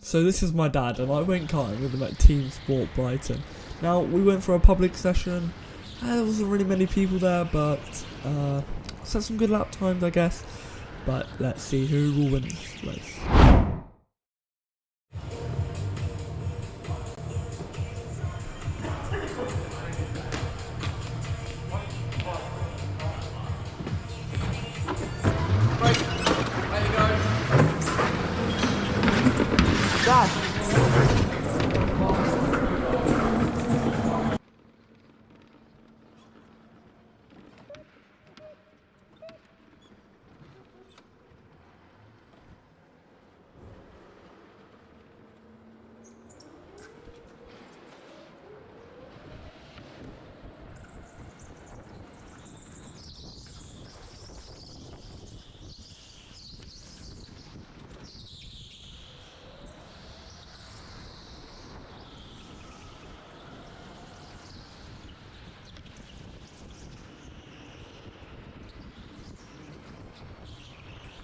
So this is my dad, and I went karting with him at Teamsport Brighton. Now, we went for a public session, and there wasn't really many people there, but set some good lap times, I guess. But let's see who will win this race.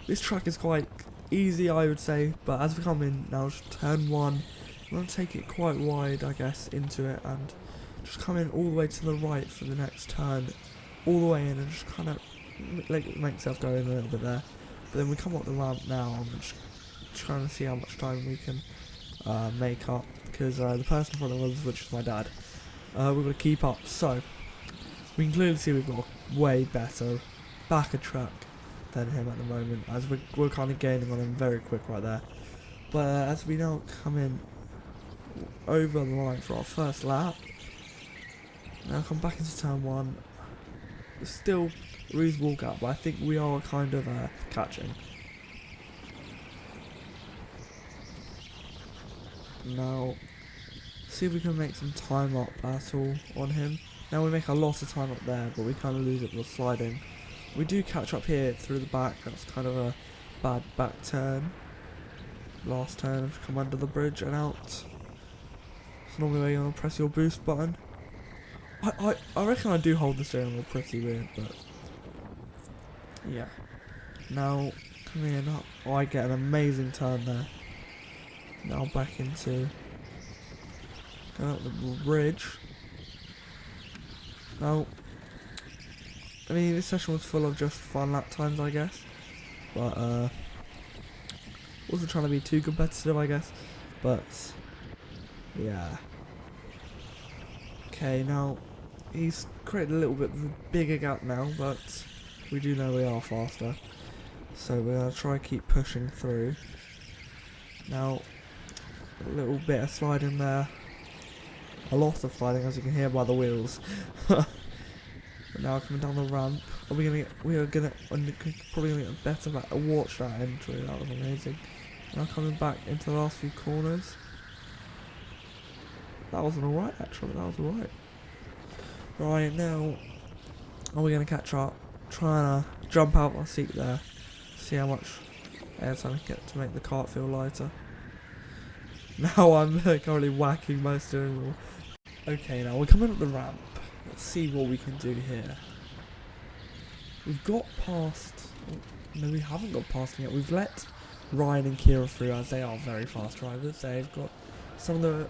This track is quite easy, I would say, but as we come in now to turn 1, we're going to take it quite wide, I guess, into it, and just come in all the way to the right for the next turn, all the way in, and just kind of make yourself go in a little bit there. But then we come up the ramp now, and just trying to see how much time we can make up, because the person in front of us, which is my dad, we're going to keep up. So we can clearly see we've got a way better back of track than him at the moment, as we're kind of gaining on him very quick right there. But as we now come in over the line for our first lap, now come back into turn 1, it's still a reasonable gap, but I think we are kind of catching. Now, see if we can make some time up at all on him. Now we make a lot of time up there, but we kind of lose it with sliding. We do catch up here through the back. That's kind of a bad back turn. Last turn, come under the bridge and out. It's normally where you want to press your boost button. I reckon I do hold the steering wheel pretty weird, but yeah. Now coming in up, I get an amazing turn there. Now back into going up the bridge. Now, I mean, this session was full of just fun lap times, I guess, but wasn't trying to be too competitive, I guess, but yeah. Okay, now he's created a little bit of a bigger gap now, but we do know we are faster, so we're going to try to keep pushing through. Now, a little bit of sliding there, a lot of sliding, as you can hear by the wheels. But now coming down the ramp, we're probably gonna get better back. Watch that entry, that was amazing. Now coming back into the last few corners. That wasn't alright actually, that was alright. Right, now are we gonna catch up? Trying to jump out my seat there. See how much airtime I can get to make the cart feel lighter. Now I'm currently whacking my steering wheel. Okay, now we're coming up the ramp. Let's see what we can do here. We've got past... No, we haven't got past them yet. We've let Ryan and Kira through, as they are very fast drivers. They've got some of the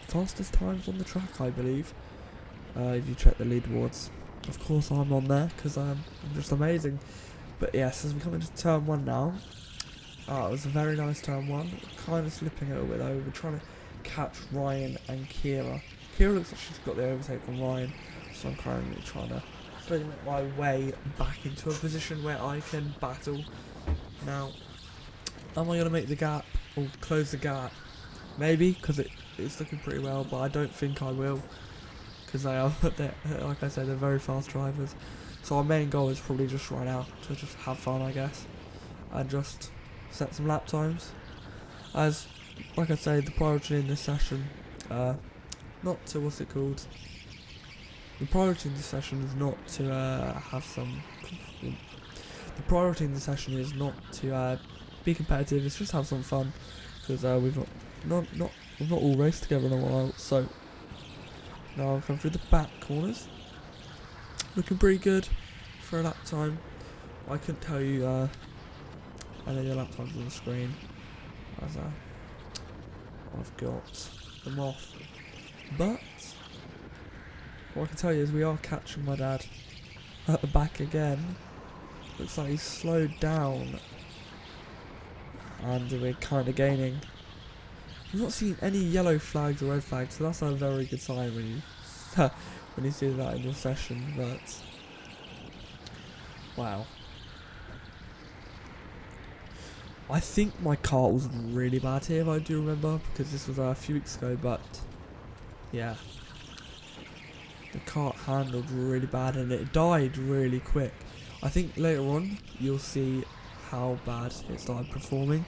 fastest times on the track, I believe. If you check the leaderboards. Of course I'm on there, because I'm just amazing. But yes, as we come into turn 1 now. It was a very nice turn 1. Kind of slipping a little bit though. We're trying to catch Ryan and Kira. Kira looks like she's got the overtake on Ryan. So I'm currently trying to slowly make my way back into a position where I can battle. Now, am I going to make the gap or close the gap? Maybe, because it's looking pretty well, but I don't think I will. Because they are, like I said, they're very fast drivers. So our main goal is probably just right now to just have fun, I guess. And just set some lap times. As, like I say, the priority in this session, not to, what's it called? The priority in this session is not to have some... The priority in this session is not to be competitive, it's just have some fun. Because we've not all raced together in a while, so... Now I'll come through the back corners. Looking pretty good for a lap time. I couldn't tell you... I know your lap time's on the screen. As I've got them off. But what I can tell you is we are catching my dad at the back again. Looks like he's slowed down, and we're kind of gaining. We've not seen any yellow flags or red flags, so that's a very good sign when you when you see that in your session. But wow, I think my kart was really bad here, if I do remember, because this was a few weeks ago. But yeah, the kart handled really bad and it died really quick. I think later on you'll see how bad it started performing.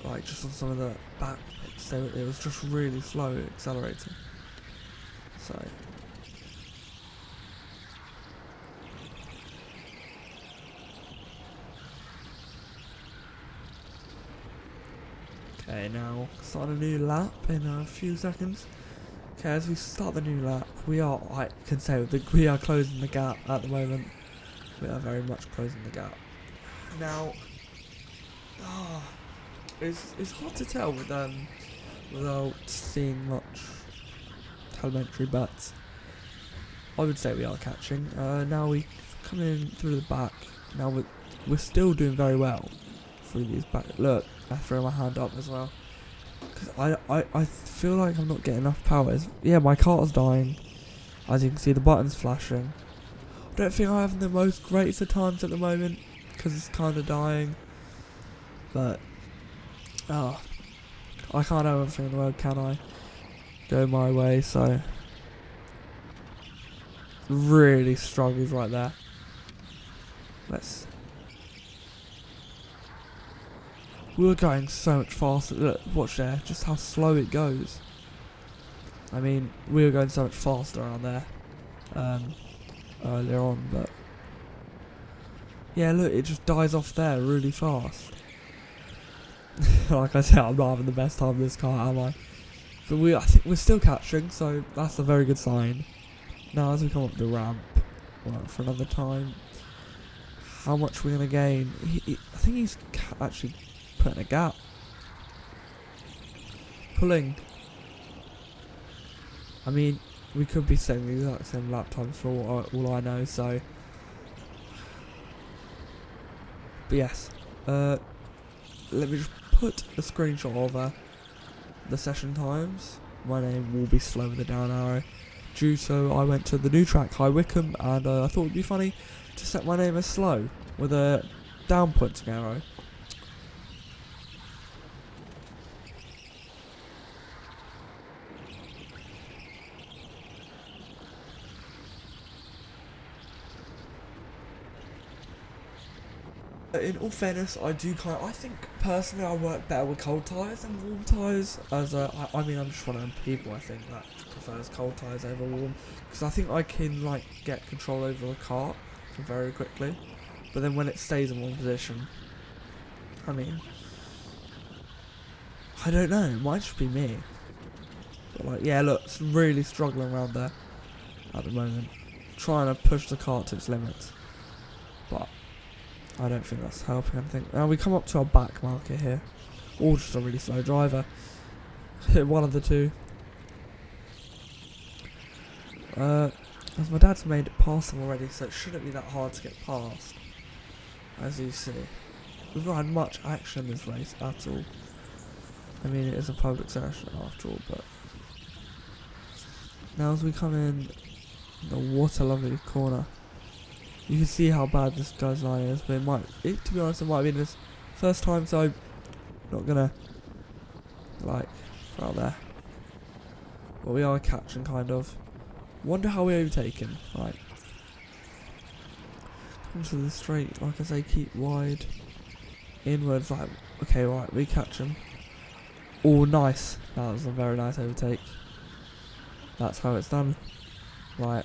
Like just on some of the back bits, it was just really slow accelerating. So okay, now start a new lap in a few seconds. Okay, as we start the new lap, we are, I can say, we are closing the gap at the moment. We are very much closing the gap. Now, it's hard to tell with without seeing much telemetry, but I would say we are catching. Now we come in through the back. Now we're still doing very well through these back. Look, I throw my hand up as well because I feel like I'm not getting enough power. Yeah, my car's dying. As you can see, the button's flashing. I don't think I'm having the most greatest of times at the moment because it's kind of dying. But I can't have everything in the world, can I? Go my way, so really struggles right there. We were going so much faster. Look, watch there, just how slow it goes. I mean, we were going so much faster around there earlier on, but yeah, look, it just dies off there really fast. Like I said, I'm not having the best time in this car, am I? But I think we're still catching, so that's a very good sign. Now, as we come up the ramp, for another time, how much we're going to gain? I think he's actually putting a gap. Pulling. I mean, we could be setting the exact same lap times for all I know, so. But yes, let me just put a screenshot of the session times. My name will be slow with a down arrow, due to I went to the new track, High Wycombe, and I thought it would be funny to set my name as slow with a down pointing arrow. In all fairness, I think personally I work better with cold tyres than warm tyres, as I mean, I'm just one of them people I think that prefers cold tyres over warm, because I think I can like get control over the kart very quickly, but then when it stays in one position, I mean, I don't know, it might just be me, but like, yeah, look, it's really struggling around there at the moment, trying to push the kart to its limits, but I don't think that's helping anything. Now we come up to our back marker here. Or just a really slow driver. Hit one of the two. As my dad's made it past him already, so it shouldn't be that hard to get past. As you see. We've not had much action in this race at all. I mean, it is a public session after all, but. Now as we come in, what a lovely corner. You can see how bad this guy's line is, but to be honest, it might have been his first time, so I'm not gonna, like, throw out there. But we are catching, kind of. Wonder how we overtake him. Right. Come to the straight, like I say, keep wide. Inwards, like, okay, right, we catch him. Oh, nice. That was a very nice overtake. That's how it's done. Right.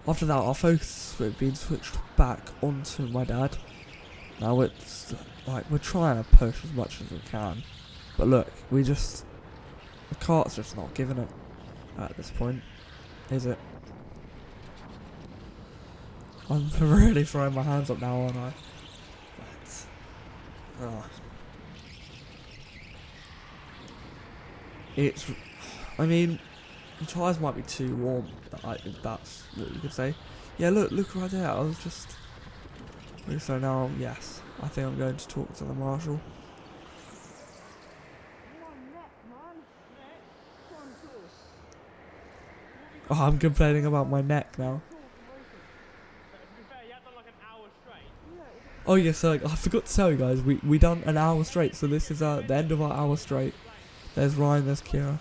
After that, our focus had been switched back onto my dad. Now it's like we're trying to push as much as we can, but look, the cart's just not giving it at this point, is it? I'm really throwing my hands up now, aren't I? But, It's, I mean, the tyres might be too warm, if that's what you could say. Yeah, look right there, I was just... So now, yes, I think I'm going to talk to the marshal. Oh, I'm complaining about my neck now. Oh yeah, so I forgot to tell you guys, we done an hour straight, so this is the end of our hour straight. There's Ryan, there's Kira.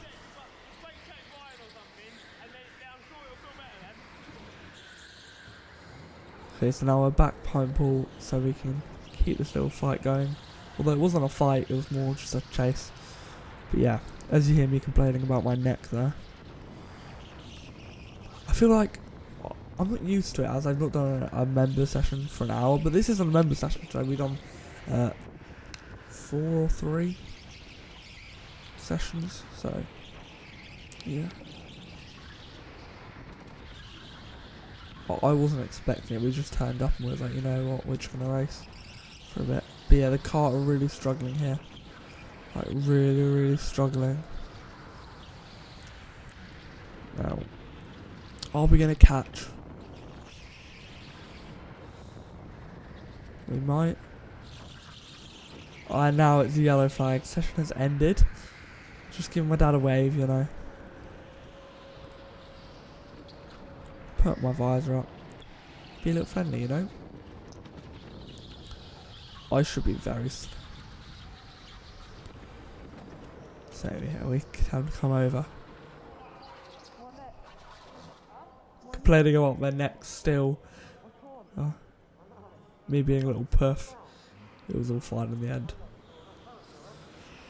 Okay, so now we're back Pine Pool, so we can keep this little fight going. Although it wasn't a fight, it was more just a chase. But yeah, as you hear me complaining about my neck there. I feel like I'm not used to it, as I've not done a member session for an hour, but this isn't a member session, so we've done 4 or 3 sessions, so yeah. I wasn't expecting it, we just turned up and we was like, you know what, we're just gonna race for a bit. But yeah, the cart are really struggling here. Like, really struggling. Now, are we gonna catch? We might. And now it's a yellow flag. Session has ended. Just giving my dad a wave, you know. Put my visor up. Be a little friendly, you know. I should be very... So yeah, we can come over. Complaining about my neck still. Me being a little puff. It was all fine in the end.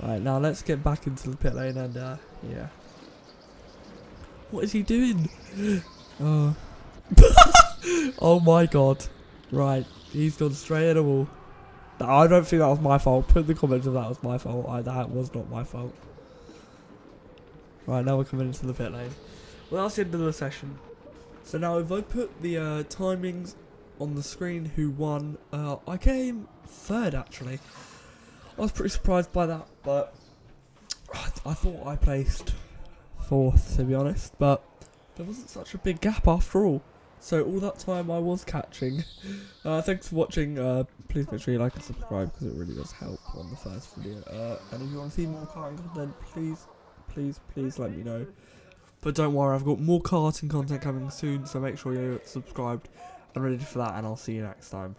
Right, now let's get back into the pit lane and yeah. What is he doing? Oh. Oh my god. Right, he's gone straight in the wall. No, I don't think that was my fault. Put in the comments if that was my fault. That was not my fault. Right, now we're coming into the pit lane. Well, that's the end of the session. So now if I put the timings on the screen who won, I came 3rd actually. I was pretty surprised by that, but I thought I placed 4th to be honest, but there wasn't such a big gap after all. So all that time I was catching. Thanks for watching. Please make sure you like and subscribe because it really does help on the first video. And if you want to see more karting content, please let me know. But don't worry, I've got more karting content coming soon, so make sure you're subscribed and ready for that, and I'll see you next time.